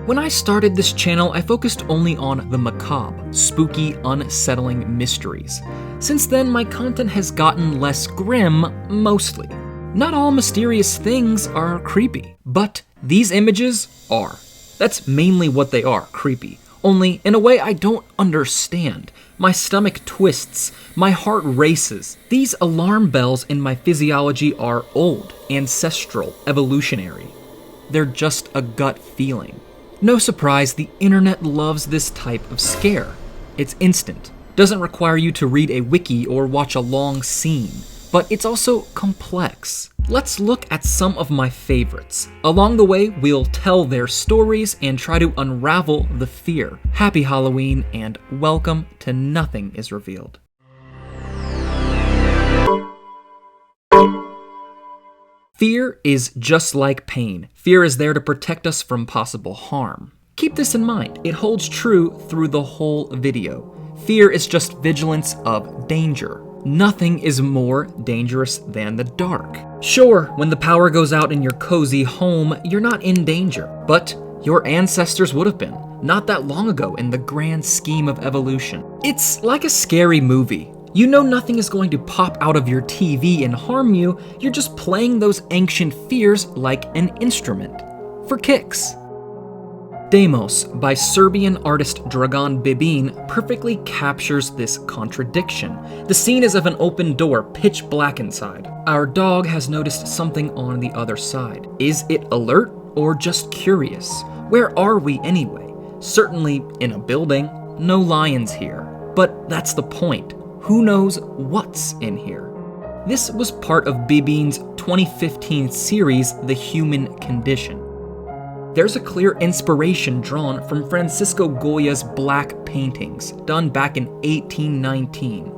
When I started this channel, I focused only on the macabre, spooky, unsettling mysteries. Since then, my content has gotten less grim, mostly. Not all mysterious things are creepy, but these images are. That's mainly what they are, creepy. Only in a way I don't understand. My stomach twists, my heart races. These alarm bells in my physiology are old, ancestral, evolutionary. They're just a gut feeling. No surprise, the internet loves this type of scare. It's instant, doesn't require you to read a wiki or watch a long scene, but it's also complex. Let's look at some of my favorites. Along the way, we'll tell their stories and try to unravel the fear. Happy Halloween and welcome to Nothing is Revealed. Fear is just like pain. Fear is there to protect us from possible harm. Keep this in mind. It holds true through the whole video. Fear is just vigilance of danger. Nothing is more dangerous than the dark. Sure, when the power goes out in your cozy home, you're not in danger, but your ancestors would have been, not that long ago in the grand scheme of evolution. It's like a scary movie. You know nothing is going to pop out of your TV and harm you, you're just playing those ancient fears like an instrument. For kicks. Demos by Serbian artist Dragan Bibin perfectly captures this contradiction. The scene is of an open door, pitch black inside. Our dog has noticed something on the other side. Is it alert or just curious? Where are we anyway? Certainly in a building. No lions here. But that's the point. Who knows what's in here? This was part of Bibin's 2015 series, The Human Condition. There's a clear inspiration drawn from Francisco Goya's black paintings, done back in 1819.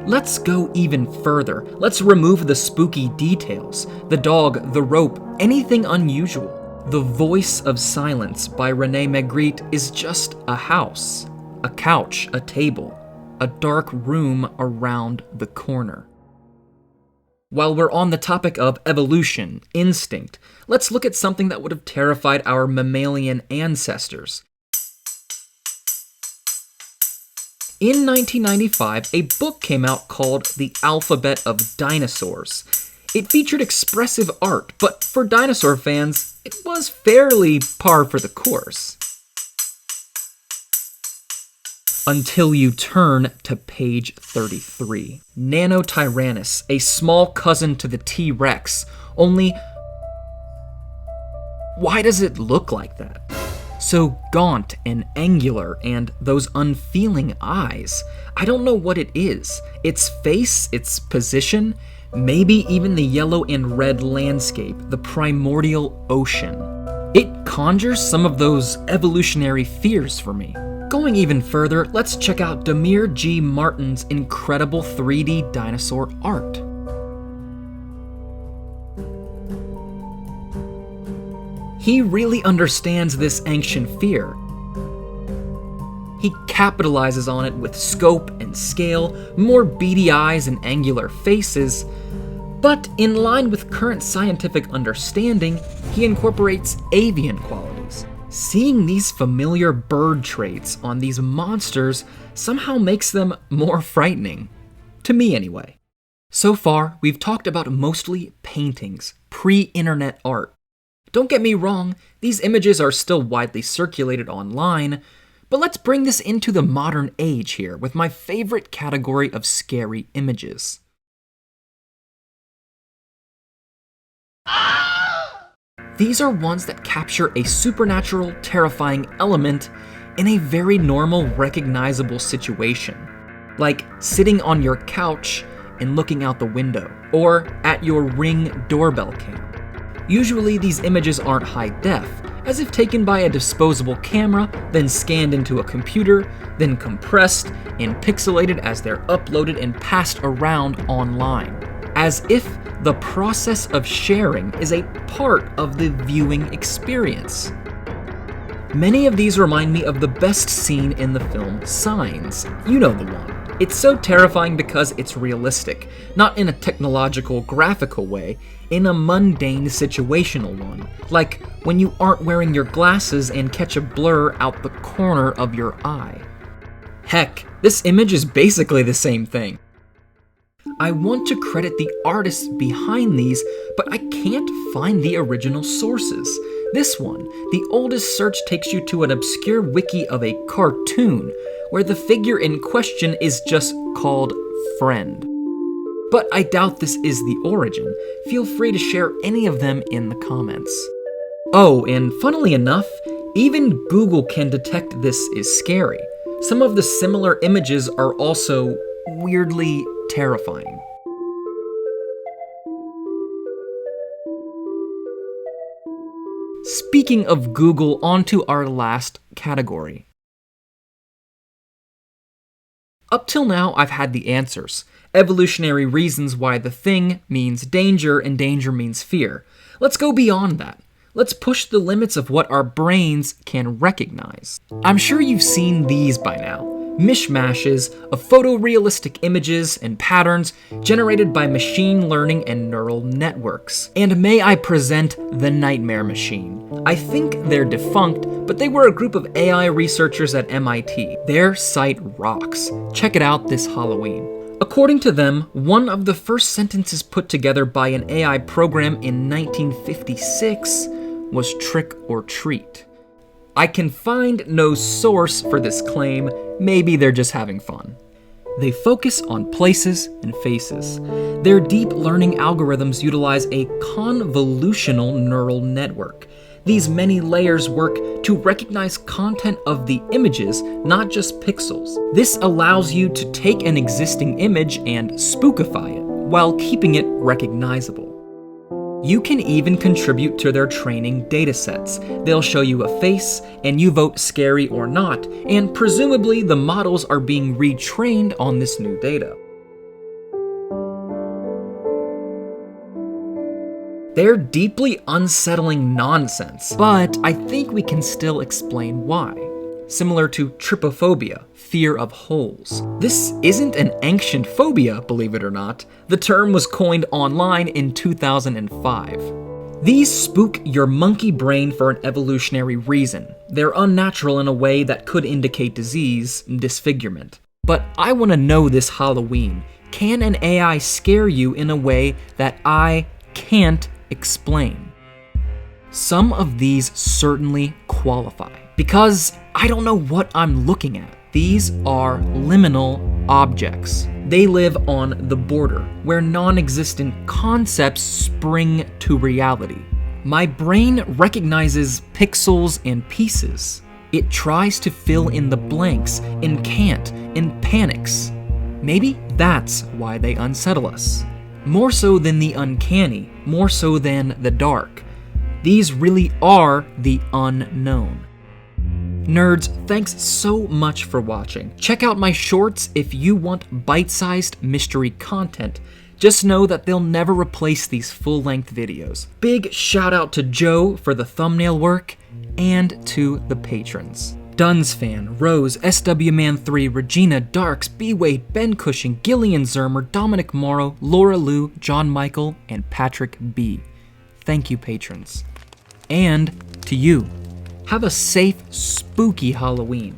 Let's go even further. Let's remove the spooky details, the dog, the rope, anything unusual. The Voice of Silence by René Magritte is just a house, a couch, a table, a dark room around the corner. While we're on the topic of evolution, instinct, let's look at something that would have terrified our mammalian ancestors. In 1995, a book came out called The Alphabet of Dinosaurs. It featured expressive art, but for dinosaur fans, it was fairly par for the course. Until you turn to page 33. Nanotyrannus, a small cousin to the T-Rex, only why does it look like that? So gaunt and angular and those unfeeling eyes. I don't know what it is. Its face, its position, maybe even the yellow and red landscape, the primordial ocean. It conjures some of those evolutionary fears for me. Going even further, let's check out Damir G. Martin's incredible 3D dinosaur art. He really understands this ancient fear. He capitalizes on it with scope and scale, more beady eyes and angular faces, but in line with current scientific understanding, he incorporates avian qualities. Seeing these familiar bird traits on these monsters somehow makes them more frightening. To me, anyway. So far, we've talked about mostly paintings, pre-internet art. Don't get me wrong, these images are still widely circulated online, but let's bring this into the modern age here with my favorite category of scary images. These are ones that capture a supernatural, terrifying element in a very normal, recognizable situation. Like sitting on your couch and looking out the window, or at your Ring doorbell cam. Usually these images aren't high def, as if taken by a disposable camera, then scanned into a computer, then compressed and pixelated as they're uploaded and passed around online. As if the process of sharing is a part of the viewing experience. Many of these remind me of the best scene in the film Signs. You know the one. It's so terrifying because it's realistic, not in a technological, graphical way, in a mundane, situational one, like when you aren't wearing your glasses and catch a blur out the corner of your eye. Heck, this image is basically the same thing. I want to credit the artists behind these, but I can't find the original sources. This one, the oldest search takes you to an obscure wiki of a cartoon, where the figure in question is just called Friend. But I doubt this is the origin. Feel free to share any of them in the comments. Oh, and funnily enough, even Google can detect this is scary. Some of the similar images are also weirdly terrifying. Speaking of Google, on to our last category. Up till now, I've had the answers. Evolutionary reasons why the thing means danger and danger means fear. Let's go beyond that. Let's push the limits of what our brains can recognize. I'm sure you've seen these by now. Mishmashes of photorealistic images and patterns generated by machine learning and neural networks. And may I present the Nightmare Machine. I think they're defunct, but they were a group of AI researchers at MIT. Their site rocks. Check it out this Halloween. According to them, one of the first sentences put together by an AI program in 1956 was trick or treat. I can find no source for this claim. Maybe they're just having fun. They focus on places and faces. Their deep learning algorithms utilize a convolutional neural network. These many layers work to recognize content of the images, not just pixels. This allows you to take an existing image and spookify it, while keeping it recognizable. You can even contribute to their training datasets. They'll show you a face, and you vote scary or not, and presumably the models are being retrained on this new data. They're deeply unsettling nonsense, but I think we can still explain why. Similar to trypophobia, fear of holes. This isn't an ancient phobia, believe it or not. The term was coined online in 2005. These spook your monkey brain for an evolutionary reason. They're unnatural in a way that could indicate disease, disfigurement. But I want to know this Halloween, can an AI scare you in a way that I can't explain? Some of these certainly qualify, because I don't know what I'm looking at. These are liminal objects. They live on the border, where non-existent concepts spring to reality. My brain recognizes pixels and pieces. It tries to fill in the blanks and can't, and panics. Maybe that's why they unsettle us. More so than the uncanny, more so than the dark. These really are the unknown. Nerds, thanks so much for watching. Check out my shorts if you want bite-sized mystery content. Just know that they'll never replace these full-length videos. Big shout out to Joe for the thumbnail work, and to the patrons. Dunsfan, Rose, SWMan3, Regina, Darks, B-Wade, Ben Cushing, Gillian Zermer, Dominic Morrow, Laura Liu, John Michael, and Patrick B. Thank you, patrons. And to you. Have a safe, spooky Halloween.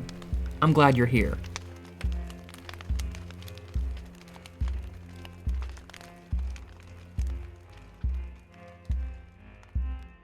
I'm glad you're here.